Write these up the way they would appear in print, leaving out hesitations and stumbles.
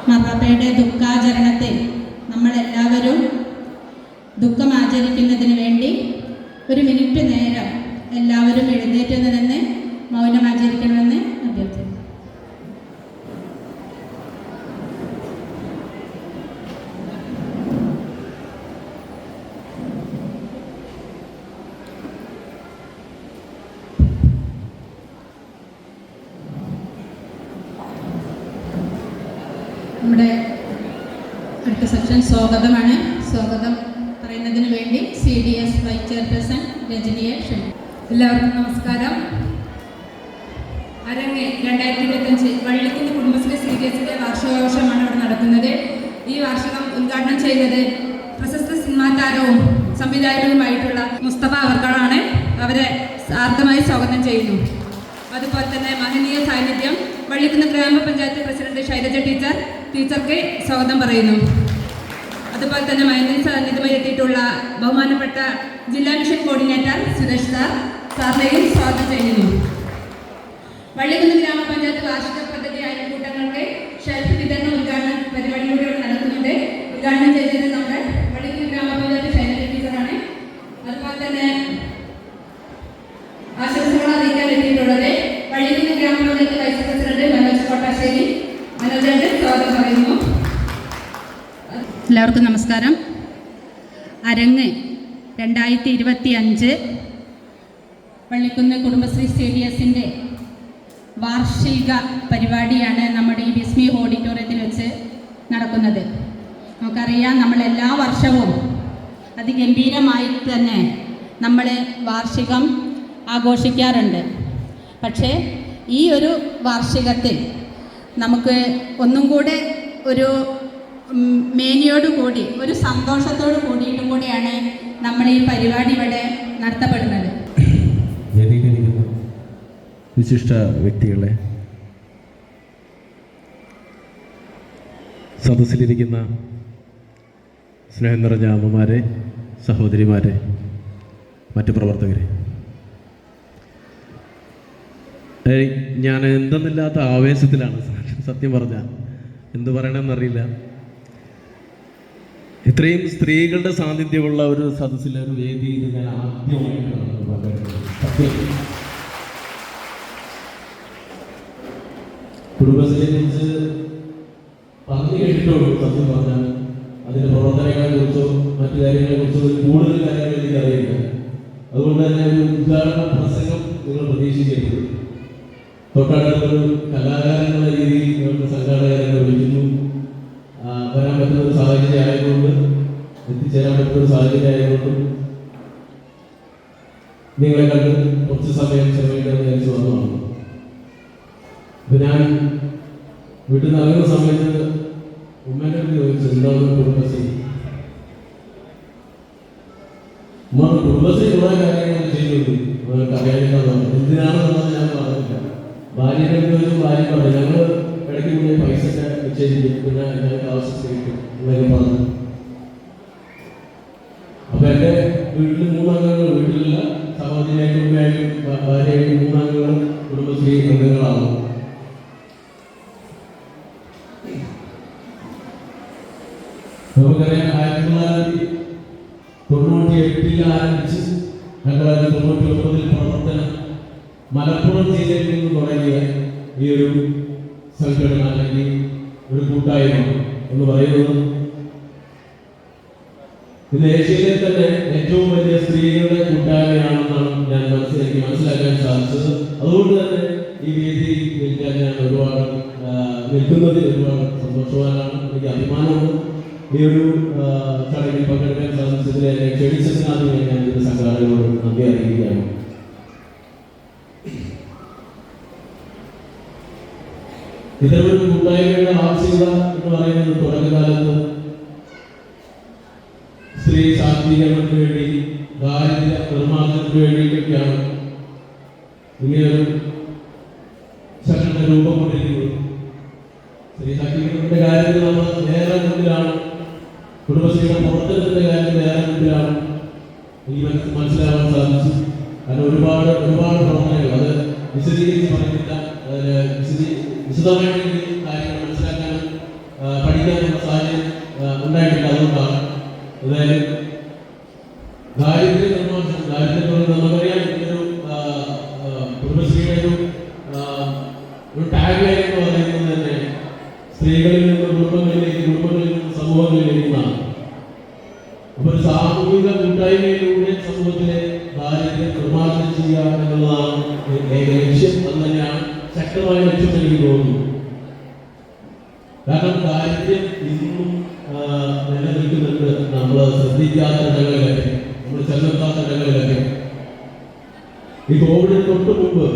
മാർപ്പാപ്പയുടെ ദുഃഖാചരണത്തിൽ നമ്മളെല്ലാവരും ദുഃഖം ആചരിക്കുന്നതിന് വേണ്ടി ഒരു മിനിറ്റ് നേരം എല്ലാവരും എഴുന്നേറ്റ് നിന്ന് മൗനം ആചരിക്കണമെന്ന് അഭ്യർത്ഥിക്കുന്നു. നമ്മുടെ അടുത്ത സെക്ഷൻ സ്വാഗതമാണ്. സ്വാഗതം പറയുന്നതിന് വേണ്ടി CDS വൈസ് ചെയർപേഴ്സൺ രജനിയെ ക്ഷണിക്കുന്നു. എല്ലാവർക്കും നമസ്കാരം. അരങ്ങ് 2025 വള്ളിക്കുന്ന് കുടുംബശ്രീ CDSന്റെ വാർഷികാഘോഷമാണ് ഇവിടെ നടക്കുന്നത്. ഈ വാർഷികം ഉദ്ഘാടനം ചെയ്യുന്നത് പ്രശസ്ത സിനിമാ താരവും സംവിധായകനുമായിട്ടുള്ള മുസ്തഫ അവർകളാണ്. അവരെ ആർദ്രമായി സ്വാഗതം ചെയ്യുന്നു. അതുപോലെ തന്നെ മഹനീയ സാന്നിധ്യം വള്ളിക്കുന്ന് ഗ്രാമപഞ്ചായത്ത് പ്രസിഡന്റ് ശൈലജ ടീച്ചർക്ക് സ്വാഗതം പറയുന്നു. അതുപോലെ തന്നെ മഹനീയ സാന്നിധ്യമായി എത്തിയിട്ടുള്ള ബഹുമാനപ്പെട്ട ജില്ലാ മിഷൻ കോർഡിനേറ്റർ സുരേഷ് സാറിനെയും സ്വാഗതം ചെയ്യുന്നു. വള്ളിക്കുന്ന് ഗ്രാമപഞ്ചായത്ത് വാർഷിക പദ്ധതി അയൽക്കൂട്ടങ്ങൾക്ക് ഷെൽഫ് വിതരണ ഉദ്ഘാടന പരിപാടിയിലൂടെ നടക്കുന്നുണ്ട്. ഉദ്ഘാടനം ചെയ്തത് നമ്മുടെ വള്ളിക്കുന്ന് ഗ്രാമപഞ്ചായത്ത് ശൈലജ ടീച്ചറാണ്. അതുപോലെ തന്നെ ആശംസകൾ അറിയിക്കാൻ എത്തിയിട്ടുള്ളത് വള്ളിക്കുന്ന് ഗ്രാമപഞ്ചായത്ത് വൈസ് പ്രസിഡന്റ് മനോജ് കോട്ടാശ്ശേരി. മനോജന്റെ സ്വാഗതം പറയുന്നു. എല്ലാവർക്കും നമസ്കാരം. അരങ്ങ് 2025 വള്ളിക്കുന്ന് കുടുംബശ്രീ CDSന്റെ വാർഷിക പരിപാടിയാണ് നമ്മുടെ ഈ ബിസ്മി ഓഡിറ്റോറിയത്തിൽ വെച്ച് നടക്കുന്നത്. നമുക്കറിയാം, നമ്മളെല്ലാ വർഷവും അതിഗംഭീരമായി തന്നെ നമ്മൾ വാർഷികം ആഘോഷിക്കാറുണ്ട്. പക്ഷേ ഈ ഒരു വാർഷികത്തിൽ നമുക്ക് ഒന്നും കൂടെ ഒരു മേനിയോടുകൂടി ഒരു സന്തോഷത്തോടു കൂടിയിട്ടും കൂടിയാണ് നമ്മൾ ഈ പരിപാടി ഇവിടെ നടത്തപ്പെടുന്നത്. വിശിഷ്ട വ്യക്തികളെ, സദസ്സിലിരിക്കുന്ന സ്നേഹം നിറഞ്ഞ അമ്മമാരെ, സഹോദരിമാരെ, മറ്റു പ്രവർത്തകരെ, ഞാൻ എന്തെന്നില്ലാത്ത ആവേശത്തിലാണ്. സത്യം പറഞ്ഞാൽ എന്തു പറയണമെന്നറിയില്ല. ഇത്രയും സ്ത്രീകളുടെ സാന്നിധ്യമുള്ള ഒരു സദസ്സിലെ ഒരു വേദിയിൽ ഞാൻ ആദ്യമായിട്ടാണ് കുടുംബശ്രീയെ കുറിച്ച് പറഞ്ഞു കേട്ടിട്ടുള്ളൂ. സത്യം പറഞ്ഞാൽ അതിൻ്റെ പ്രവർത്തനങ്ങളെ കുറിച്ചോ മറ്റു കാര്യങ്ങളെ കുറിച്ചോ കൂടുതൽ കാര്യങ്ങൾ എനിക്കറിയില്ല. അതുകൊണ്ട് തന്നെ ഒരു ഉദ്ഘാടന പ്രസംഗം നിങ്ങൾ പ്രതീക്ഷിക്കരുത്. തൊട്ടടുത്തൊരു കലാകാരൻ എന്ന രീതിയിൽ ഞങ്ങൾക്ക് സംഘാടകരെ വിളിക്കുന്നു. വരാൻ പറ്റുന്ന ഒരു സാഹചര്യം ആയതുകൊണ്ട്, എത്തിച്ചേരാൻ പറ്റുന്ന ഒരു സാഹചര്യം ആയതുകൊണ്ട് നിങ്ങളെ കണ്ട് കുറച്ച് സമയം ചെലവഴിക്കാമെന്ന് വിചാരിച്ചു വന്നതാണ്. അപ്പൊ ഞാൻ വീട്ടിൽ നിന്ന് ഇറങ്ങുന്ന സമയത്ത് ഉമ്മേൻ്റെ അടുത്ത് ചോദിച്ചു, എന്താണ് കുടുംബശ്രീ? ഉമ്മ കുടുംബശ്രീ കുറേ കാര്യങ്ങൾ ചെയ്യുന്നുണ്ട്, അറിയാനില്ലാതാണ്. എന്തിനാണെന്നുള്ളത് ഞാൻ പറഞ്ഞില്ല. ഭാര്യയുടെ അടുത്ത് ചോദിച്ചു, ഭാര്യ പറഞ്ഞു ഞങ്ങൾ ഇടയ്ക്ക് കൂടി പൈസ ഒക്കെ നിശ്ചയിച്ചിട്ട് പിന്നെ ഞങ്ങൾക്ക് ആവശ്യത്തിന് കിട്ടും എന്നൊക്കെ പറഞ്ഞു. അപ്പൊ എൻ്റെ വീട്ടിൽ 3 അംഗങ്ങൾ, വീട്ടിലുള്ള സഹോദരിയായിട്ടും ഉമ്മയായിട്ടും ഭാര്യയായിട്ടും 3 അംഗങ്ങളും കുടുംബശ്രീ അംഗങ്ങളാണ്. നമുക്കറിയാം 1998 ആരംഭിച്ച് 1999 പ്രവർത്തനം മലപ്പുറം ജില്ലയിൽ നിന്ന് തുടങ്ങിയ ഈ ഒരു സംഘടന അല്ലെങ്കിൽ ഒരു കൂട്ടായ്മ എന്ന് പറയുന്നത് ഇന്ന് ഏഷ്യയിലെ തന്നെ ഏറ്റവും വലിയ സ്ത്രീകളുടെ കൂട്ടായ്മയാണെന്നാണ് ഞാൻ മനസ്സിലാക്കാൻ സാധിച്ചത്. അതുകൊണ്ട് തന്നെ ഈ വേദിയിൽ നിൽക്കാൻ ഞാൻ നിൽക്കുന്നതിൽ ഒരുപാട് സന്തോഷവാനാണ്. എനിക്ക് അഭിമാനമാണ്. ഈ ഒരു ചടങ്ങിൽ പങ്കെടുക്കാൻ സാധിച്ചതിൽ എന്നെ ക്ഷണിച്ചതിനാണ് ഞാൻ ഇതിന്റെ സംഘാടകരോട് നന്ദി അറിയിക്കുകയാണ്. ഇത്തരമൊരു കൂട്ടായ്മയുടെ ആവശ്യകത എന്ന് പറയുന്നത് തുടക്കകാലത്ത് സ്ത്രീ ശാക്തീകരണത്തിന് വേണ്ടി, ദാരിദ്ര്യ നിർമ്മാർജ്ജനത്തിന് വേണ്ടിയിട്ടൊക്കെയാണ് ഇങ്ങനെയൊരു സംഘടന രൂപം കൊണ്ടിരിക്കുന്നത്. സ്ത്രീ ശാക്തീകരണത്തിന്റെ കാര്യത്തിൽ നമ്മൾ നേരെ മുന്നിലാണ്, കുടുംബശ്രീയുടെ പ്രവർത്തനത്തിന്റെ കാര്യത്തിൽ നേരെ മുന്നിലാണ്. എനിക്ക് മനസ്സിലാവാൻ സാധിച്ചു. കാരണം ഒരുപാട് പ്രവർത്തനങ്ങൾ അത് വിശദീകരിച്ച് പറയുന്നില്ല. വിശദമായിട്ട് കാര്യങ്ങൾ മനസ്സിലാക്കാനും പഠിക്കാനുള്ള സാഹചര്യം ഉണ്ടായിട്ടില്ല. അതുകൊണ്ടാണ് അതായത് ദാരിദ്ര്യ നിർമ്മാർജ്ജനം നമുക്കറിയാം. ഒരു കുടുംബശ്രീയുടെ ഒരു ടാഗ് ലൈൻ എന്ന് പറയുന്നത് തന്നെ സ്ത്രീകളിൽ നിന്ന് കുടുംബങ്ങളിൽ നിന്ന് സമൂഹങ്ങളിലേക്കാണ്. അപ്പൊ ഒരു സാമൂഹിക കൂട്ടായ്മയിലൂടെ സമൂഹത്തിലെ ദാരിദ്ര്യം നിർമ്മാർജ്ജനം ചെയ്യുക എന്നുള്ളതാണ് ഏക ലക്ഷ്യം. അത് തന്നെയാണ് ശക്തമായ ലക്ഷ്യം എനിക്ക് തോന്നുന്നു. കാരണം ദാരിദ്ര്യം ഇന്നും നിലനിൽക്കുന്നുണ്ട്. നമ്മൾ ശ്രദ്ധിക്കാത്ത ഇടങ്ങളിലൊക്കെ, നമ്മൾ ചെന്നെത്താത്ത ഇടങ്ങളിലൊക്കെ. ഈ കോവിഡിന് തൊട്ട് മുമ്പ്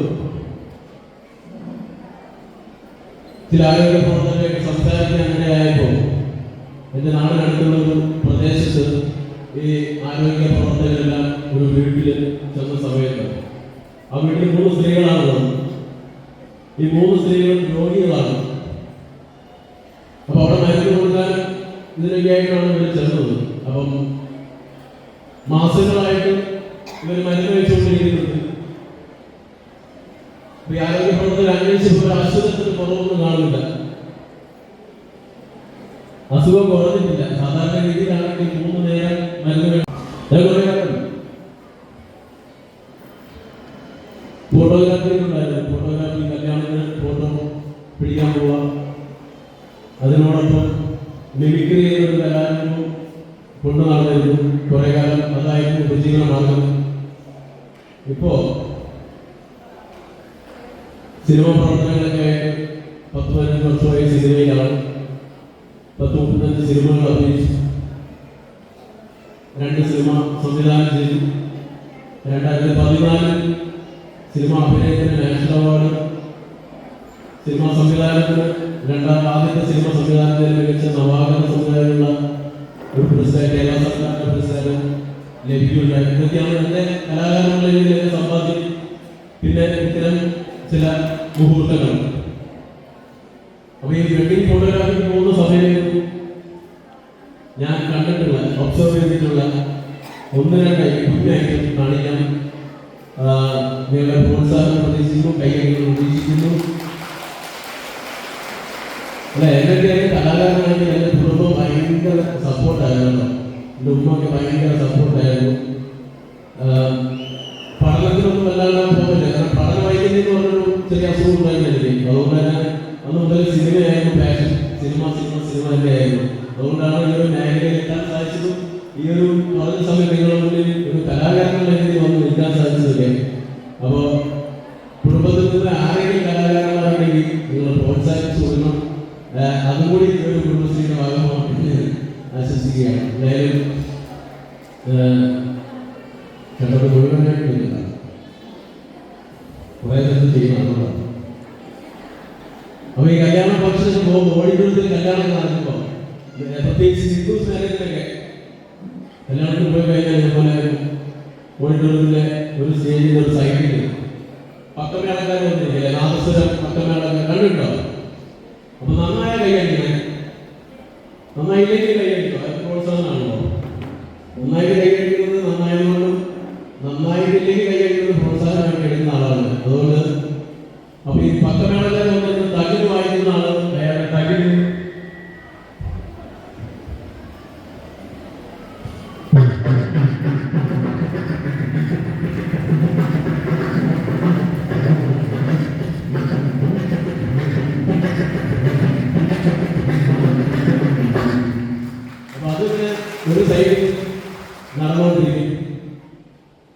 ചില ആരോഗ്യ പ്രവർത്തകരൊക്കെ സംസാരിക്കാൻ അങ്ങനെയായപ്പോൾ എൻ്റെ നാടിനടുത്തുള്ള ഒരു പ്രദേശത്ത് ഈ ആരോഗ്യ പ്രവർത്തകരെല്ലാം ഒരു വീട്ടിൽ ചെന്ന സമയത്ത് ആ വീട്ടിൽ 3 സ്ത്രീകളാണുള്ളത്. ഈ 3 സ്ത്രീകളും രോഗികളാണ്. അപ്പൊ അവിടെ മരുന്ന് കൊടുക്കാൻ ഇതിനൊക്കെയായിട്ടാണ് ഇവർ ചെന്നത്. അപ്പം മാസങ്ങളായിട്ട് ഇവർ മരുന്ന് കഴിച്ചുകൊണ്ടിരിക്കുന്നുണ്ട്. ഈ ആരോഗ്യ പ്രവർത്തകർ അന്വേഷിച്ചപ്പോൾ അസുഖത്തിന് കുറവൊന്നും കാണുന്നില്ല. അസുഖം കുറഞ്ഞിട്ടില്ല. സാധാരണ രീതിയിലാണെങ്കിൽ 3 നേരം മരുന്ന് ഫോട്ടോഗ്രാഫി ഉണ്ടായിരുന്നു. ഫോട്ടോഗ്രാഫി കല്യാണത്തിന് ഫോട്ടോ പിടിക്കാൻ പോവാം. അതിനോടൊപ്പം മിമിക്രി ചെയ്യുന്നൊരു കലാരൂപം കൊണ്ടു നടന്നിരുന്നു കുറെ കാലം. അതായിരുന്നു ഉപജീവനമാർഗം. ഇപ്പോ സിനിമ പ്രവർത്തനങ്ങളൊക്കെ 10-15 വർഷമായി സിനിമയിലാണ്. 10-35 സിനിമകൾ അഭിനയിച്ചു. 2 സിനിമ സംവിധാനം ചെയ്തു. 2014 സിനിമ അഭിനയത്തിന് നാഷണൽ അവാർഡ്, സിനിമ സംവിധാനത്തിന് ആദ്യത്തെ സിനിമ സംവിധാനത്തിന് മികച്ച നവാഗത സംവിധാനമുള്ള ഒരു പുരസ്കാരം കേരള സർക്കാരിന്റെ പുരസ്കാരം ലഭിക്കുകയുണ്ടായി. ഇതൊക്കെയാണ് എൻ്റെ കലാകാരനുള്ള രീതിയിലേക്ക് സമ്പാദ്യം. പിന്നെ ഇത്തരം ചില മുഹൂർത്തങ്ങൾ. അപ്പൊ ഈ വെഡിങ് ഫോട്ടോഗ്രാഫിക്ക് പോകുന്ന സമയത്ത് ഞാൻ കണ്ടിട്ടുള്ള, ഒബ്സർവ് ചെയ്തിട്ടുള്ള 1-2 കുഞ്ഞായിട്ട് കാണിക്കാൻ നിങ്ങളുടെ പ്രോത്സാഹനം പ്രതീക്ഷിക്കുന്നു, കൈയടികൾ പ്രതീക്ഷിക്കുന്നു. അല്ല, എന്നൊക്കെ കലാകാരനായിട്ട് എൻ്റെ കുടുംബം ഭയങ്കര സപ്പോർട്ടായിരുന്നു. എൻ്റെ ഉമ്മയൊക്കെ ഭയങ്കര സപ്പോർട്ടായിരുന്നു. പഠനത്തിനൊന്നും വല്ലാതെ പോകില്ല. കാരണം പഠന വൈകല്യം എന്ന് പറഞ്ഞൊരു ചെറിയ അസുഖം ഉണ്ടായിരുന്നില്ലേ. അതുകൊണ്ട് തന്നെ അന്ന് മുതൽ സിനിമയായിരുന്നു പാഷൻ. സിനിമ തന്നെയായിരുന്നു. അതുകൊണ്ടാണ് ഈ ഒരു മേഖലയിൽ എത്താൻ സാധിച്ചതും ഈ ഒരു പറഞ്ഞ സമയം നിങ്ങളുടെ മുന്നിൽ ഒരു കലാകാരനുള്ള രീതിയിൽ വന്ന് നിൽക്കാൻ സാധിച്ചതൊക്കെ. അപ്പോൾ കുടുംബത്തിൽ നിന്ന് ആരെങ്കിലും കലാകാരൻ ചെയ്യുകയാണ്. എന്തായാലും കണ്ടത് മുഴുവനായിട്ടില്ല, കുറേ സ്ഥലത്ത് ചെയ്യുന്നതാണ്. അപ്പോൾ ഈ കല്യാണ ഫംഗ്ഷന് പോകുമ്പോൾ ഓഡിറ്റോറിയത്തിൽ കല്യാണം നടക്കുമ്പോൾ പ്രത്യേകിച്ച് ഹിന്ദുസ് മേഖലയിലൊക്കെ കല്യാണത്തിന് പോയി കഴിഞ്ഞാൽ ഇതുപോലെ ഓഡിറ്റോറിയത്തിലെ ഒരു സ്റ്റേജിൻ്റെ ഒരു സൈഡിൽ പക്കമേളക്കാർ വന്നിരിക്കില്ല, നാദസ്വരം പക്കമേളക്കാർ കണ്ടിട്ടുണ്ടോ? അപ്പൊ നന്നായ കൈയടിക്കണേ, നന്നായില്ലെങ്കിൽ കൈയടിക്കും, അത് പ്രോത്സാഹനമാണല്ലോ. നന്നായിട്ട് കൈയടിക്കുന്നത് നന്നായതുകൊണ്ടും നന്നായിട്ടില്ലെങ്കിൽ കൈയടിക്കുന്നത് പ്രോത്സാഹനമായിട്ട് എടുക്കുന്ന ആളാണ്. അതുകൊണ്ട് അപ്പൊ ഈ പക്കമേളക്കാർ വന്നിരുന്ന തകില് വായിക്കുന്ന ആള് അയാളുടെ തകില് ഒരു സൈഡിൽ നടന്നുകൊണ്ടിരിക്കും.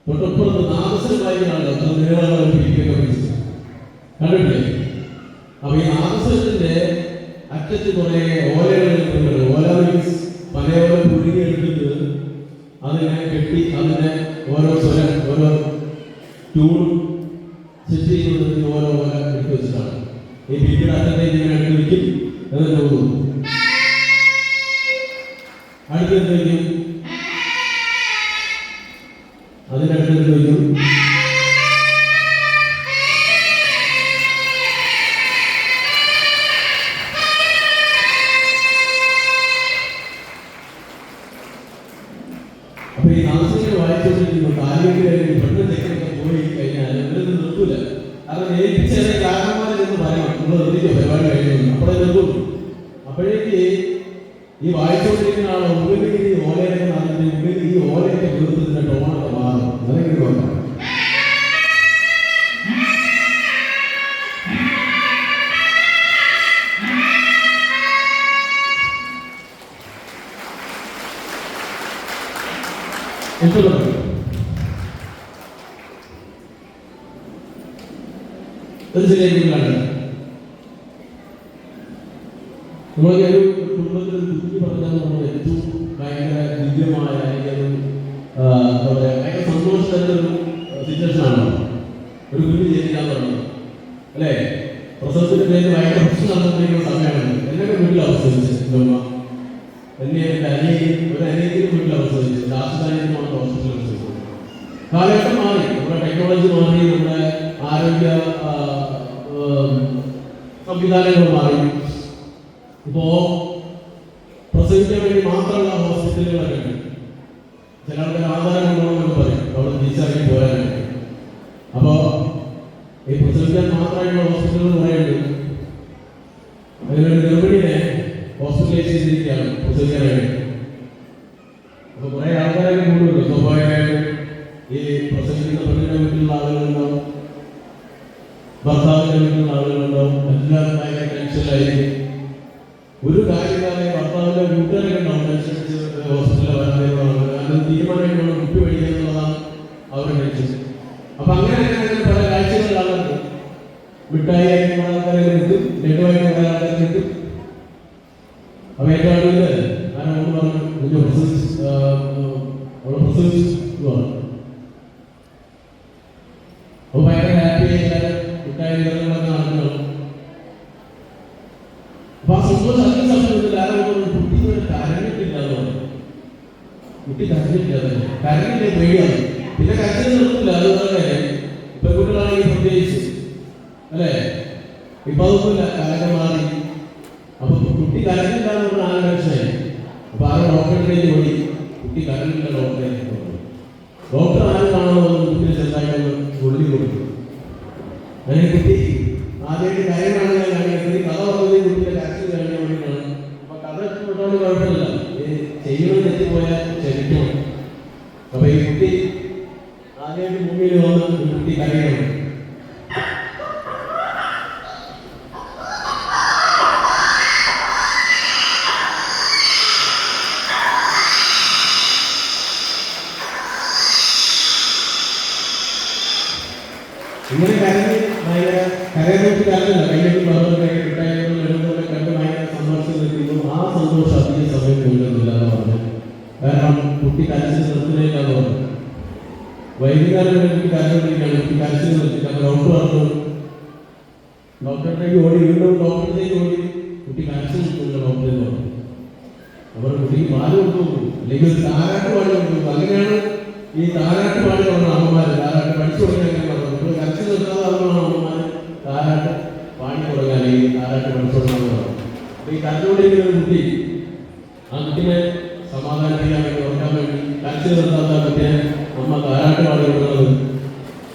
തൊട്ടപ്പുറത്ത് നാദസ്വരം വായിക്കാണല്ലോ, അത് നീളമുള്ള പിടിക്കൊക്കെ പിടിച്ചു കണ്ടിട്ടില്ലേ? അപ്പൊ ഈ നാദസ്വരത്തിന്റെ അറ്റത്ത് കുറെ ഓലകൾ, ഓല മീൻസ് പലയോല പുഴുങ്ങിയെടുത്തിട്ട് അതിനെ കെട്ടി അതിനെ ഓരോ സ്വരം ഓരോ ട്യൂൺ സെറ്റ് ചെയ്യുന്നതിന് ഓരോ ഓല എടുത്ത് വെച്ചിട്ടാണ് ഈ പിന്നീട് അറ്റത്തെ ഇങ്ങനെ എടുത്ത് വയ്ക്കും. എന്നിട്ട് പോകും അടുത്തെന്തെങ്കിലും അതിനടുത്ത് വയ്ക്കും. അപ്പൊ ഈ നാസികൾ വായിച്ചുകൊണ്ടിരിക്കുമ്പോൾ കാലിലേക്ക് പെണ്ണിലേക്കൊക്കെ പോയി കഴിഞ്ഞാൽ ഇവരൊന്നും നിർത്തൂല. കാരണം ഏൽപ്പിച്ചത് കാരണന്മാരെ എന്ന് പറയണം, നമ്മൾ നിർത്തിക്കോ പരിപാടി കഴിയുന്നു, അപ്പോഴേ നിർത്തും. അപ്പോഴേക്ക് ഈ വായിച്ചുകൊണ്ടിരിക്കുന്ന ആളെ ഉള്ളിൽ ഈ ഓലയൊക്കെ നടന്നിട്ട് ഉള്ളിൽ ഈ ഓലയൊക്കെ വീർത്തതിന്റെ ടോണൊക്കെ മാറും. അതെങ്ങനെ നോക്കാം. ഒരു ശരിയായിരിക്കും. നമ്മളൊരു കുടുംബത്തിൽ കുഞ്ഞു പറഞ്ഞാൽ നമ്മൾ ഏറ്റവും ഭയങ്കര ദിവ്യമായ ഭയങ്കര സന്തോഷത്തിന്റെ ഒരു സിറ്റുവേഷൻ ആണോ ഒരു കുഞ്ഞു ജനിക്കാൻ പറഞ്ഞത് അല്ലേ? പ്രസവത്തിന്റെ പേര് ഭയങ്കര പ്രശ്നം നടന്നിരിക്കുന്ന സമയമാണ്. എന്നൊക്കെ വീട്ടിൽ അവസ്ഥിച്ചത് എന്നെ എൻ്റെ ഒരു അനിയത്തിനും വീട്ടിൽ അവസ്ഥിച്ചത് രാഷ്ട്രീയമാണ് ഹോസ്പിറ്റലിൽ അവസ്ഥിച്ചത്. കാലഘട്ടം മാറി, നമ്മുടെ ടെക്നോളജി മാറി, നമ്മുടെ ആരോഗ്യ സംവിധാനങ്ങൾ മാറി. ഇപ്പോ പ്രസവിക്കാൻ വേണ്ടി മാത്രമുള്ള ഹോസ്പിറ്റലുകളൊക്കെ ഉണ്ട്. ചില ആൾക്കാർ ആധാരം കൊണ്ടുപോകണമെന്ന് പറയും, അവിടെ തിരിച്ചറിഞ്ഞ് പോരാനായിട്ട്. അപ്പോ ഈ പ്രസവിക്കാൻ മാത്രമായിട്ടുള്ള ഹോസ്പിറ്റലുകൾ പറയുന്നുണ്ട്. അതിനൊരു ഗർഭിണിയെ ഹോസ്പിറ്റലൈസ് ചെയ്തിരിക്കുകയാണ് പ്രസവിക്കാനായിട്ട്. അപ്പൊ കുറെ ആൾക്കാരൊക്കെ കൂടുമല്ലോ, സ്വാഭാവികമായിട്ടും ഈ പ്രസവിക്കുന്ന പെണ്ണിന്റെ വീട്ടിലുള്ള ആളുകളുണ്ടാവും, ഭർത്താവിന്റെ വീട്ടിലുള്ള ആളുകളുണ്ടാവും, എല്ലാവരും ഭയങ്കര ടെൻഷനിലായിരിക്കും. ഒരു കാര്യക്കാരെ ഭർത്താവിന്റെ വീട്ടുകാരൊക്കെ ഉണ്ടാവും ടെൻഷനിച്ച് ഹോസ്പിറ്റലിൽ വരാൻ തീരുമാനമായിട്ടുള്ള കുട്ടി പഠിക്കുക എന്നുള്ളതാണ് അവരുടെ ടെൻഷൻ. അപ്പൊ അങ്ങനെ പല കാഴ്ചകൾ ആളുണ്ട്. മിഠായി ആയിട്ട് കുറെ ആൾക്കാരെ കിട്ടും, ലഡുവായിട്ട് കുറെ ആൾക്കാരെ കിട്ടും. അപ്പൊ ഏറ്റവും അടുത്ത് ആരോട് പറഞ്ഞു കുഞ്ഞു പ്രസവിച്ചു പറഞ്ഞു. അപ്പൊ ഭയങ്കര ഹാപ്പി എല്ലാവരും മിഠായി വിതരണങ്ങളൊക്കെ നടക്കുന്നു. അപ്പൊ ആ സന്തോഷം അധികം സമയത്തിൽ ആരോട് കുട്ടിക്ക് കരഞ്ഞിട്ടില്ല എന്ന് പറഞ്ഞു. കുട്ടി കരഞ്ഞിട്ടില്ല, കരഞ്ഞില്ലേ പേടിയാണ്. പിന്നെ കരച്ചിൽ നിർത്തില്ല, അതുപോലെ പെൺകുട്ടികളാണെങ്കിൽ പ്രത്യേകിച്ച് അല്ലേ? ഇപ്പൊ അതൊന്നുമില്ല, കാലം മാറി. അപ്പൊ കുട്ടി കരഞ്ഞില്ല എന്ന് പറഞ്ഞാൽ ആകെ ടെൻഷനായി. അപ്പൊ ആ ഡോക്ടറിലേക്ക് പോയി, കുട്ടി കരഞ്ഞില്ല ഡോക്ടറിലേക്ക് പോയി. ഡോക്ടർ ആരും കാണുമ്പോൾ കുട്ടിയെ ചെറുതായിട്ട് ഉള്ളി കൊടുക്കും. അങ്ങനെ കുട്ടി ആദ്യമായിട്ട് കാര്യമാണെങ്കിൽ കാണിക്കുന്നത് കഥ പറഞ്ഞത് കുട്ടിയുടെ കരച്ചിൽ കഴിഞ്ഞ വേണ്ടിയിട്ടാണ്. അപ്പൊ കഥ ഇഷ്ടപ്പെട്ടാലും കുഴപ്പമില്ല, ചെയ്യുന്നത് തെറ്റിപ്പോയാൽ ക്ഷമിക്കണം. അപ്പൊ ഈ കുട്ടി ആദ്യമായിട്ട് ഭൂമിയിൽ വന്ന് കുട്ടി കരയണം. ഇങ്ങനെ കരഞ്ഞ് ഭയങ്കര കരയൊക്കെ കരഞ്ഞില്ല, കയ്യൊക്കെ പറഞ്ഞു മിഠായികളും എഴുതുന്നതൊക്കെ കണ്ട് ഭയങ്കര സന്തോഷം നിൽക്കുന്നു. ആ സന്തോഷം അധികം സമയം കൊള്ളുന്നില്ല എന്ന് പറഞ്ഞു. കാരണം കുട്ടി കരച്ചിൽ നിർത്തുന്നതിനാന്ന് പറഞ്ഞു. വൈകുന്നേരം എനിക്ക് കരഞ്ഞുകൊണ്ടിരിക്കുകയാണ്, കുട്ടി കരച്ചിൽ നിർത്തിയിട്ട് അപ്പോൾ ഡോക്ടർ പറഞ്ഞു, ഡോക്ടറിലേക്ക് ഓടി, വീണ്ടും ഡോക്ടറിലേക്ക് ഓടി, കുട്ടി കരച്ചിൽ നിർത്തുന്നില്ല ഡോക്ടറെ പറഞ്ഞു. അവർ കുട്ടിക്ക് പാല് കൊടുത്തു, അല്ലെങ്കിൽ ഒരു താരാട്ട് പാടി കൊടുത്തു. അങ്ങനെയാണ് ഈ താരാട്ട് പാടി തുടങ്ങുന്ന അമ്മമാർ താരാട്ട് പഠിച്ചു തുടങ്ങിയ നമ്മൾ കരച്ചിൽ നിർത്താതെ അമ്മമാർ താരാട്ട് പാടി തുടങ്ങുക, അല്ലെങ്കിൽ താരാട്ട് പഠിച്ചു തുടങ്ങുന്നതാണ്. അപ്പോൾ ഈ കരഞ്ഞുകൊണ്ടിരിക്കുന്ന ഒരു കുട്ടി, ആ കുട്ടിനെ സമാധാനിപ്പിക്കാൻ വേണ്ടി ഉറക്കാൻ വേണ്ടി കരച്ചിൽ നിർത്താത്ത കുട്ടിയെ അമ്മ താരാട്ട് പാടി കൊടുക്കുന്നത്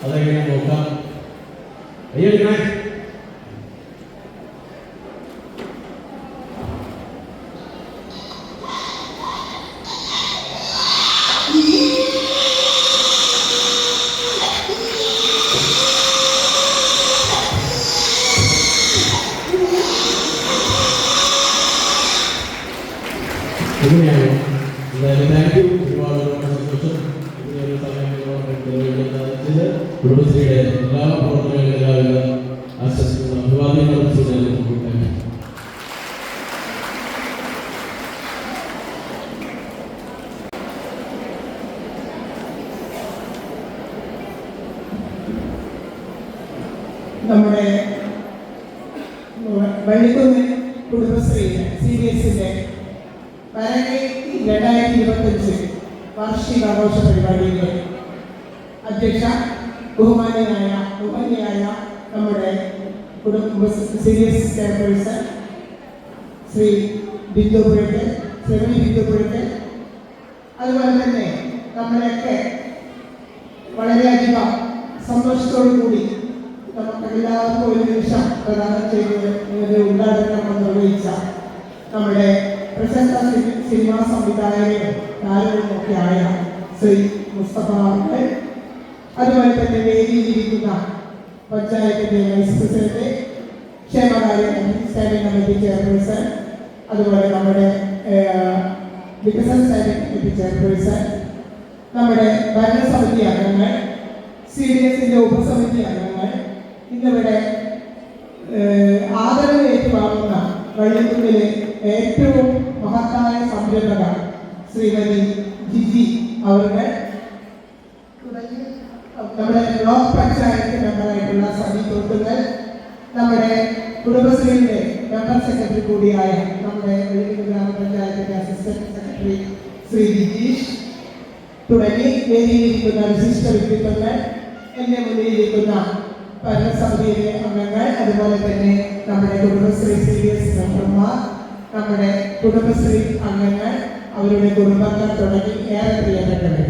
അതെങ്ങനെ നോക്കാം. അയ്യെടുക്കണേ. ഇങ്ങനെയാണ്. എന്തായാലും താങ്ക് യു, ഒരുപാട് സന്തോഷം. ഇങ്ങനെയൊരു സമയം സാധിച്ചത് കുടുംബശ്രീയുടെ എല്ലാ പ്രവർത്തനങ്ങളും എല്ലാവിധ ആശംസകളും അഭിവാദ്യങ്ങളും സൂചനകളും. നമ്മുടെ വള്ളിക്കുന്ന് കുടുംബശ്രീ CBSന്റെ 2025 വാർഷികാഘോഷ പരിപാടിയിലെ അധ്യക്ഷ ബഹുമാന്യനായ നമ്മുടെ CBS ചെയർപേഴ്സൺ ശ്രീ ബിന്ദു പുഴയ്ക്കൽ, അതുപോലെ തന്നെ നമ്മളെയൊക്കെ വളരെയധികം സന്തോഷത്തോടു കൂടി നമുക്കെല്ലാവർക്കും ഒരു നിമിഷം പ്രദാനം ചെയ്ത് ഉദ്ഘാടനം നിർവഹിച്ച നമ്മുടെ പ്രശസ്ത സിനിമാ സംവിധായകനും താരവുമൊക്കെയായ ശ്രീ മുസ്തഫ അവர்கள், അതുപോലെ തന്നെ വേദിയിലിരിക്കുന്ന പഞ്ചായത്തിന്റെ വൈസ് പ്രസിഡന്റ്, ക്ഷേമകാര്യ സ്റ്റാൻഡിംഗ് കമ്മിറ്റി ചെയർപേഴ്സൺ, അതുപോലെ നമ്മുടെ വികസന സ്റ്റാൻഡിംഗ് കമ്മിറ്റി ചെയർപേഴ്സൺ, നമ്മുടെ ഭരണസമിതി അംഗങ്ങൾ, CDSന്റെ ഉപസമിതി അംഗങ്ങൾ, ഇന്നിവിടെ ആദരവ് ഏറ്റുവാങ്ങുന്ന വള്ളിക്കുന്നിലെ ഏറ്റവും മഹത്തായ സംരംഭക ശ്രീമതി ജിജി അവர்கள், നമ്മുടെ ബ്ലോക്ക് പഞ്ചായത്ത് മെമ്പറായിട്ടുള്ള സതി തോട്ടുങ്ങൽ, നമ്മുടെ കുടുംബശ്രീയുടെ മെമ്പർ സെക്രട്ടറി കൂടിയായ നമ്മുടെ വള്ളിക്കുന്ന് ഗ്രാമപഞ്ചായത്തിന്റെ അസിസ്റ്റന്റ് സെക്രട്ടറി ശ്രീ ജിജീഷ് തുടങ്ങി വേദിയിലിരിക്കുന്ന വിശിഷ്ട വ്യക്തിത്വങ്ങൾ, എന്റെ മുന്നിലിരിക്കുന്ന ഭരണസമിതിയിലെ അംഗങ്ങൾ, അതുപോലെ തന്നെ നമ്മുടെ കുടുംബശ്രീ CBS മെമ്പർമാർ, നമ്മുടെ കുടുംബശ്രീ അംഗങ്ങൾ, അവരുടെ കുടുംബങ്ങൾ തുടങ്ങി ഏറെ പ്രിയപ്പെട്ടവർ.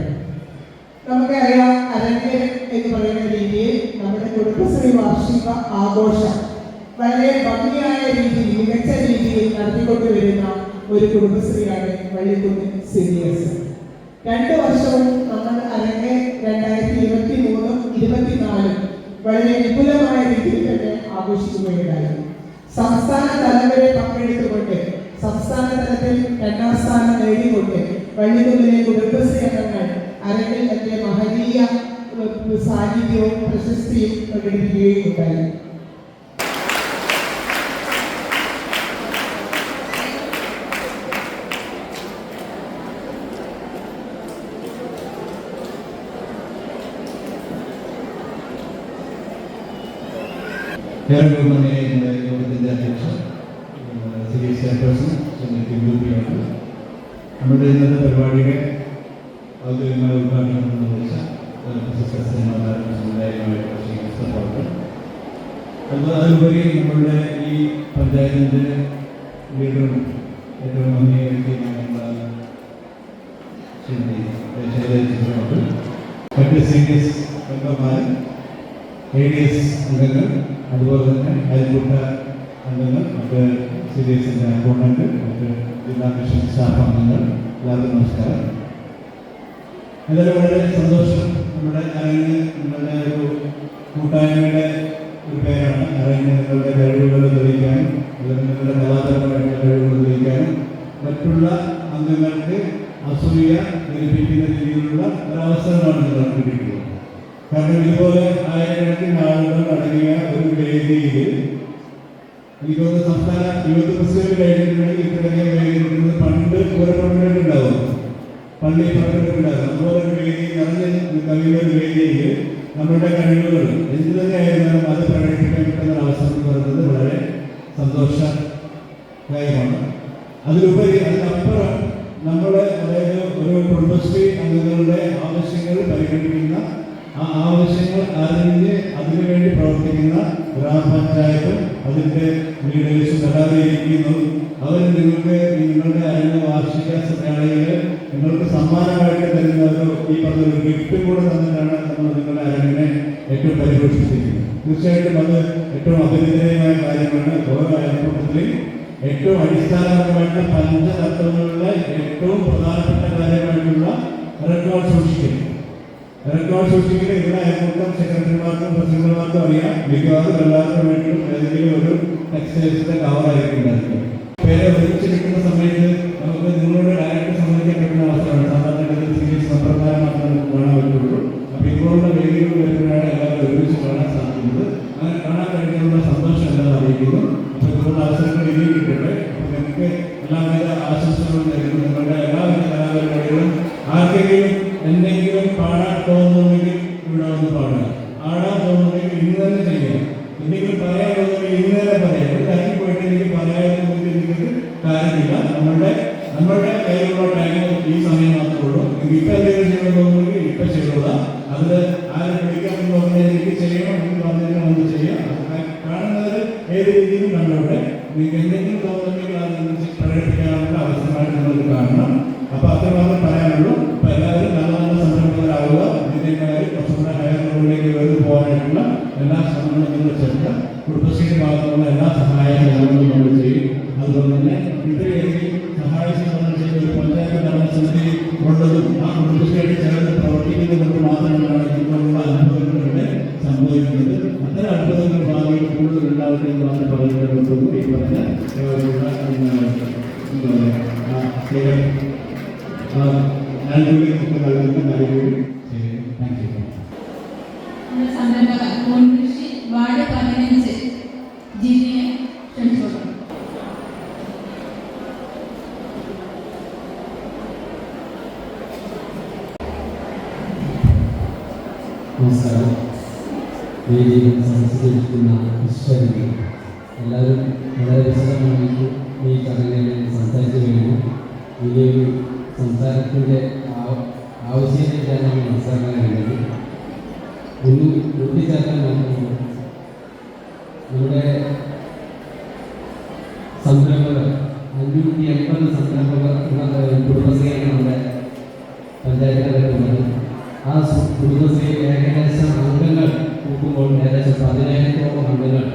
നമുക്കറിയാം, അരങ്ങേറ്റം എന്ന് പറയുന്ന രീതിയിൽ നമ്മുടെ കുടുംബശ്രീ വാർഷിക ആഘോഷം വളരെ ഭംഗിയായ രീതിയിൽ, മികച്ച രീതിയിൽ നടത്തിക്കൊണ്ടുവരുന്ന ഒരു കുടുംബശ്രീയാണ് വള്ളിക്കുന്ന് CBS. 2 വർഷവും നമ്മൾ അരങ്ങ് 2023 24 വളരെ വിപുലമായ രീതിയിൽ തന്നെ ആഘോഷിക്കുകയുണ്ടായി. സംസ്ഥാന തലം വരെ പങ്കെടുത്തുകൊണ്ട് സംസ്ഥാന തലത്തിൽ 2ാം സ്ഥാനം നേടിക്കൊണ്ട് വള്ളിക്കുന്നിലെ കുടുംബശ്രീ അംഗങ്ങൾ അരങ്ങിൽ തന്റെ മഹനീയ സാന്നിധ്യവും പ്രശസ്തിയും പ്രകടിപ്പിക്കുകയും ഉണ്ടായി. യോഗത്തിന്റെ അധ്യക്ഷൻ CBS ചെയർപേഴ്സൺ നമ്മുടെ ഇന്നത്തെ പരിപാടിയുടെ ഔദ്യോഗികമായ ഉദ്ഘാടനം നിർവഹിച്ച അതിലുപരി നമ്മളുടെ ഈ പഞ്ചായത്തിൻ്റെ ലീഡറും ഏറ്റവും അംഗീകരിക്കുന്ന മറ്റ് CBS മെമ്പർമാരും ADS അംഗങ്ങൾ, അതുപോലെ തന്നെ അയൽക്കൂട്ട അംഗങ്ങൾ, മറ്റ് CBSന്റെ അക്കൗണ്ടന്റ്, മറ്റ് ജില്ലാ മിഷൻ സ്റ്റാഫ് അംഗങ്ങൾ, എല്ലാവർക്കും നമസ്കാരം. എന്തായാലും വളരെ സന്തോഷം. നമ്മുടെ അരങ്ങ് നിങ്ങളുടെ ഒരു കൂട്ടായ്മയുടെ ഒരു പേരാണ്. അരങ്ങ് നിങ്ങളുടെ കഴിവുകൾ തെളിയിക്കാനും, അല്ലെങ്കിൽ നിങ്ങളുടെ കലാപരമായിട്ടുള്ള കഴിവുകൾ തെളിയിക്കാനും, മറ്റുള്ള അംഗങ്ങൾക്ക് അസൂയ ജനിപ്പിക്കുന്ന രീതിയിലുള്ള ഒരവസരമാണ് നിങ്ങൾ കിട്ടിയിട്ടുള്ളത്. കാരണം ഇതുപോലെ ആയിരക്കണക്കിന് ആളുകൾ അടങ്ങിയ ഒരു വേദിയിൽ എനിക്കൊന്ന് സംസ്ഥാന യൂത്ത് ഫെസ്റ്റിവൽ കഴിഞ്ഞിട്ടുണ്ടെങ്കിൽ ഇത്രയധികം വേദിക്കുന്നത് പണ്ട് പൂരപ്പുറത്തിലുണ്ടാവും. പള്ളി പങ്കെടുക്കില്ലാതെ അതുപോലെ ഒരു വേദി നിറഞ്ഞ് കവിയുന്ന ഒരു വേദിയിൽ നമ്മുടെ കഴിവുകൾ എന്ത് തന്നെയായിരുന്നാലും അത് പ്രകടിപ്പിക്കാൻ കിട്ടുന്ന ഒരു അവസരം എന്ന് പറയുന്നത് വളരെ സന്തോഷദായകമാണ്. അതിലുപരി അതിനപ്പുറം നമ്മുടെ അതായത് ഒരു കുടുംബശ്രീ അംഗങ്ങളുടെ ആവശ്യങ്ങൾ പരിഗണിക്കുന്ന ആ ആവശ്യങ്ങൾ അറിഞ്ഞ് അതിനുവേണ്ടി പ്രവർത്തിക്കുന്ന ഗ്രാമപഞ്ചായത്തും അതിൻ്റെ ലീഡേഴ്സും എല്ലാവരും ഇരിക്കുന്നു. അവർ നിങ്ങളുടെ അറിയുന്ന വാർഷിക വേളയിൽ നിങ്ങൾക്ക് സമ്മാനമായിട്ട് തരുന്ന ഈ പറഞ്ഞൊരു ഗിഫ്റ്റും കൂടെ തന്നിട്ടാണ് നമ്മൾ നിങ്ങളുടെ അരങ്ങിനെ ഏറ്റവും പരിപോഷിപ്പിക്കുന്നത്. തീർച്ചയായിട്ടും അത് ഏറ്റവും അഭിനന്ദനീയമായ കാര്യമാണ്. ഓരോ അയൽക്കൂട്ടത്തിലും ഏറ്റവും അടിസ്ഥാനപരമായിട്ടുള്ള പഞ്ചതത്വങ്ങളിലെ ഏറ്റവും പ്രധാനപ്പെട്ട കാര്യമായിട്ടുള്ള റെക്കോർഡ് സൂക്ഷിക്കൽ. ഇവിടെ അയൽക്കൂട്ടം സെക്രട്ടറിമാർക്കും പ്രസിഡന്റുമാർക്കും അറിയാം. മിക്കവാറും എല്ലാവർക്കും വേണ്ടിയും ഏതെങ്കിലും ഒരു ടെക്സ്റ്റൈൽസിന്റെ കവറായിരിക്കും ഉണ്ടായിരിക്കും. പേരെ ഒരുമിച്ച് കിട്ടുന്ന സമയത്ത് നമുക്ക് നിങ്ങളോട് ഡയറക്റ്റ് സംബന്ധിക്കാൻ പറ്റുന്ന അവസ്ഥയാണ്. സാധാരണ സീരീസ് സമ്പ്രദായം മാത്രമേ കാണാൻ പറ്റുള്ളൂ. അപ്പോൾ ഇപ്പോഴുള്ള വേദികൾ വരുമ്പോഴാണ് എല്ലാവരും ഒരുമിച്ച് കാണാൻ സാധിക്കുന്നത്. അങ്ങനെ കാണാൻ കഴിഞ്ഞുള്ള സന്തോഷം എല്ലാം അറിയിക്കുന്നു. അപ്പോൾ ഇതുപോലുള്ള അവസരങ്ങൾ ഇനിയും കിട്ടട്ടെ. അപ്പോൾ നിങ്ങൾക്ക് എല്ലാവിധ ആശംസകളും നൽകുന്നു. നിങ്ങളുടെ എല്ലാവിധ കലാപരിപാടികളും ആർക്കെങ്കിലും എന്തെങ്കിലും പാടാൻ തോന്നുന്നുണ്ടെങ്കിൽ ഇവിടെ വന്ന് പാടുക. ആടാൻ തോന്നുന്നുണ്ടെങ്കിൽ ഇന്ന് തന്നെ ചെയ്യുക. എന്തെങ്കിലും പറയാൻ തോന്നുന്നെങ്കിൽ ഇന്ന് തന്നെ പറയാം. ഒരു കാര്യം പോയിട്ട് എനിക്ക് പറയാമെന്ന് നിങ്ങൾക്ക് കാര്യമില്ല. നമ്മളുടെ കയ്യിലുള്ള ടൈം ഈ സമയം മാത്രമേ ഉള്ളൂ. ഇപ്പം എന്തെങ്കിലും ചെയ്യണം തോന്നുന്നെങ്കിൽ ഇപ്പം ചെയ്തോളാം. അതിൽ ആരും വിളിക്കാമെന്ന് പറഞ്ഞാൽ എനിക്ക് ചെയ്യണം എന്ന് പറഞ്ഞാൽ ഒന്ന് ചെയ്യാം. കാണുന്നത് ഏത് രീതിയിലും കണ്ടോട്ടെ. നിങ്ങൾക്ക് എന്തെങ്കിലും തോന്നുന്നെങ്കിൽ അത് പ്രകടിപ്പിക്കാനുള്ള അവസരമായിട്ട് നിങ്ങൾക്ക് കാണണം. അപ്പോൾ അത്രമാത്രം പറയാനുള്ളൂ. അപ്പോൾ എല്ലാവരും നല്ല നല്ല സംരംഭകരാവുക. ഇതിനേക്കാൾ കുറച്ചുകൂടെ ഹയർ ലെവലിലേക്ക് വരുന്നു പോകാനായിട്ടുള്ള എല്ലാ ശ്രമങ്ങളും നിങ്ങൾ ചേർക്കുക. കുടുംബശ്രീയുടെ ഭാഗത്തുള്ള എല്ലാ സഹായങ്ങളും നമ്മൾ ചെയ്യും. അതുപോലെ തന്നെ ഇത്രയധികം സഹായിച്ചു ഒരു പഞ്ചായത്ത് ഭരണസമിതി ഉള്ളതും ആ കുടുംബശ്രീയായിട്ട് ചേർന്ന് പ്രവർത്തിക്കുന്നത് കൊണ്ട് മാത്രമാണ് ഇതുപോലുള്ള അത്ഭുതങ്ങൾ ഇവിടെ സംഭവിക്കുന്നത്. അത്തരം അത്ഭുതങ്ങൾ ഭാവിയിൽ കൂടുതൽ ഉണ്ടാവട്ടെ എന്ന് മാത്രം പറയുന്നത് ഈ പറഞ്ഞ സംരംഭകൻ കോൺകൃഷി വാർഡ് 15 ജില്ലയെ ക്ഷണിച്ചോളൂ. നമസ്കാരം. വേദിയിൽ സംസാരിക്കുന്ന ഈശ്വരനെ എല്ലാവരും വളരെ വിശദമായിട്ട് ഈ ചടങ്ങിൽ സംസാരിച്ചു കഴിഞ്ഞു. ഇതിലൊരു സംസാരത്തിൻ്റെ ആവശ്യത്തിലാണ് നമ്മൾ മനസ്സിലാക്കാൻ കഴിയുന്നത്. ഒന്നും കൂട്ടിച്ചേർക്കാൻ മാത്രമല്ല, നമ്മുടെ സംരംഭകർ 580 സംരംഭകർ കുടുംബശ്രീയാണ് നമ്മുടെ പഞ്ചായത്തിനകത്തുള്ളത്. ആ കുടുംബശ്രീ ഏകദേശം അംഗങ്ങൾ കൂട്ടുമ്പോൾ ഏകദേശം 10,000-ഓളം അംഗങ്ങൾ,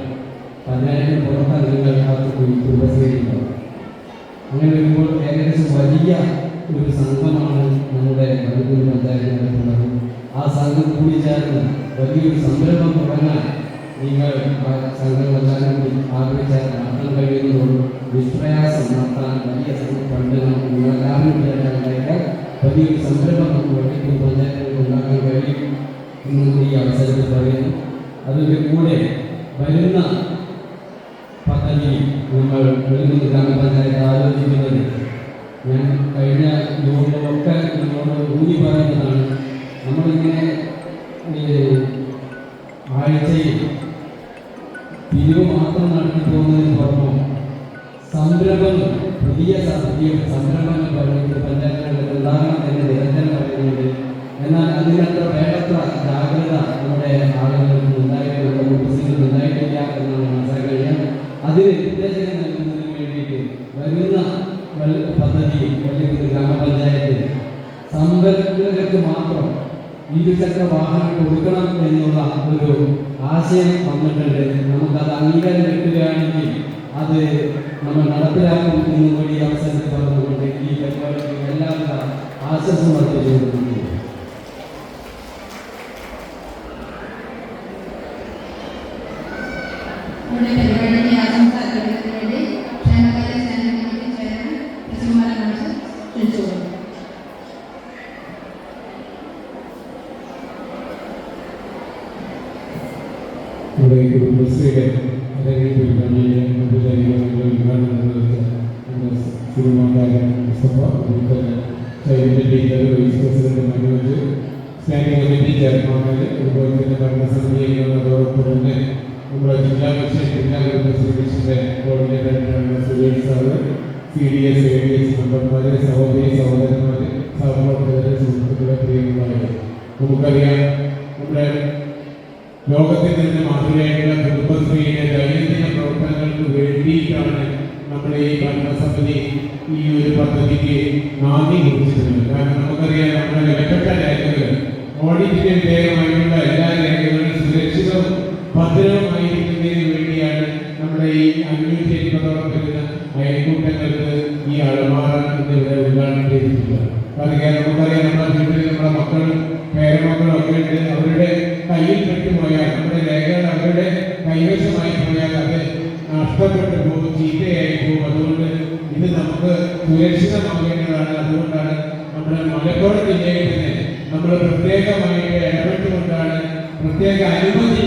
10,000 പുറത്ത് അംഗങ്ങൾ ആ കുടുംബശ്രീയിലുണ്ടാവും. അങ്ങനെ വരുമ്പോൾ ഏകദേശം വലിയ ഒരു സംഘമാണ് നമ്മുടെ വലുതൂർ പഞ്ചായത്തിനകത്തുള്ളത്. ആ സംഘം കൂടി ചേർന്ന് വലിയൊരു സംരംഭം തുടങ്ങാൻ നിങ്ങൾ സംഘങ്ങളെല്ലാവരും കൂടി ആഗ്രഹിച്ചാൽ നടത്താൻ കഴിയുന്നതോടും നിഷ്പ്രയാസം നടത്താൻ വലിയ ഫണ്ടുകൾ നിങ്ങളെല്ലാവരും ഉണ്ടായാൽ വലിയൊരു സംരംഭം നമുക്ക് വലുതൂർ പഞ്ചായത്തിൽ ഉണ്ടാക്കാൻ കഴിയും എന്ന് ഈ അവസരത്തിൽ പറയുന്നു. അതിൻ്റെ കൂടെ വരുന്ന പദ്ധതി നമ്മൾ വലുതൂർ ഗ്രാമപഞ്ചായത്ത് ആലോചിക്കുന്നത്, ഞാൻ കഴിഞ്ഞ യോഗങ്ങളൊക്കെ നിങ്ങളോട് ഊന്നി പറയുന്നതാണ്. നമ്മളിങ്ങനെ ആഴ്ചയിൽ പിരിവ് മാത്രം നടത്തി പോകുന്നതിന് പുറമെ സംരംഭങ്ങൾ, പുതിയ സംരംഭങ്ങൾ പറയുന്നത് പഞ്ചായത്തുകളിൽ ഉണ്ടാകണം എന്ന് നിരന്തരം പറയുന്നുണ്ട്. എന്നാൽ അതിനത്ര വേണ്ടത്ര ജാഗ്രത നമ്മുടെ ആളുകൾക്ക് ഉണ്ടായിട്ടില്ല, കുടുംബശ്രീകൾക്ക് ഉണ്ടായിട്ടില്ല എന്നാണ് മനസ്സിലാക്കാൻ കഴിയാം. അതിന് നിർദ്ദേശങ്ങൾ നൽകുന്നതിന് വേണ്ടിയിട്ട് വരുന്ന പദ്ധതി വല്യകുന്ന് ഗ്രാമപഞ്ചായത്തിൽ സംരംഭകർക്ക് മാത്രം ഇരുചക്ര വാഹനം കൊടുക്കണം എന്നുള്ള ഒരു ആശയം വന്നിട്ടുണ്ട്. നമുക്കത് അംഗീകാരം കിട്ടുകയാണെങ്കിൽ അത് നമ്മൾ നടപ്പിലാക്കും എന്ന് കൂടി അവസരത്തിൽ പറഞ്ഞുകൊണ്ട് ഈ പരിപാടിക്ക് എല്ലാവിധ ആശംസ വർദ്ധിച്ചുകൊടുക്കുന്നു. പരിപാടിയുടെ ആശംസ അറിയിക്കുന്നതിന് വേണ്ടി ക്ഷേമകാര്യ സ്റ്റാൻഡിംഗ് കമ്മിറ്റി ചെയർമാൻ പ്രസിഡന്റ് ക്ഷണിച്ചോളൂ. നമ്മുടെ ഈ കുടുംബശ്രീയുടെ ഉദ്ഘാടനം നിർവഹിച്ച Mustafa child leader, vice president Manoj, standing committee chairman, അതുപോലെ തന്നെ ഭരണസമിതി അംഗങ്ങളോടൊപ്പം തന്നെ നമ്മുടെ ജില്ലാ കുടുംബശ്രീ മിഷന്റെ കോർഡിനേറ്ററായിട്ടുള്ള സുരേഷ് സാറ്, CDS ADS മെമ്പർമാരെ, സഹോദരി സഹോദരന്മാരെ, സഹപ്രവർത്തകരെ, സുഹൃത്തുക്കളെ, പ്രിയമുള്ളവരെ, നമുക്കറിയാം നമ്മുടെ ലോകത്തിൽ തന്നെ മാതൃകയായിട്ടുള്ള കുടുംബശ്രീയുടെ ദൈനംദിന പ്രവർത്തനങ്ങൾക്ക് വേണ്ടിയിട്ടാണ് നമ്മുടെ ഈ ഭരണസമിതി ഈ ഒരു പദ്ധതിക്ക് നാന്ദി കുറിച്ചിട്ടുള്ളത്. കാരണം നമുക്കറിയാം നമ്മുടെ വിലപ്പെട്ട രേഖകൾ, ഓഡിറ്റിന് വിധേയമായിട്ടുള്ള എല്ലാ രേഖകളും സുരക്ഷിതവും ഭദ്രവുമായിരിക്കുന്നതിന് വേണ്ടിയാണ് നമ്മുടെ ഈ 580ഓളം വരുന്ന അയൽക്കൂട്ടങ്ങൾക്ക് ഈ അളമാറ എന്നിവിടെ ഉദ്ഘാടനം ചെയ്തിട്ടുള്ളത്. കാരണം നമുക്കറിയാം നമ്മുടെ വീട്ടിൽ നമ്മുടെ മക്കളും പേരമക്കളും ഒക്കെ ഉണ്ട്. അവരുടെ കയ്യിൽ പെട്ടുപോയാൽ, നമ്മുടെ രേഖകൾ അവരുടെ കൈവശമായി പോയാൽ അത് നഷ്ടപ്പെട്ടു പോകും, ചീത്തയായി പോകും. അതുകൊണ്ട് ഇത് നമുക്ക് സുരക്ഷിതമാകേണ്ടതാണ്. അതുകൊണ്ടാണ് നമ്മുടെ മലപ്പുറം ജില്ലയിൽ തന്നെ നമ്മൾ പ്രത്യേകമായിട്ട് ഇടപെട്ടുകൊണ്ടാണ്, പ്രത്യേക അനുമതി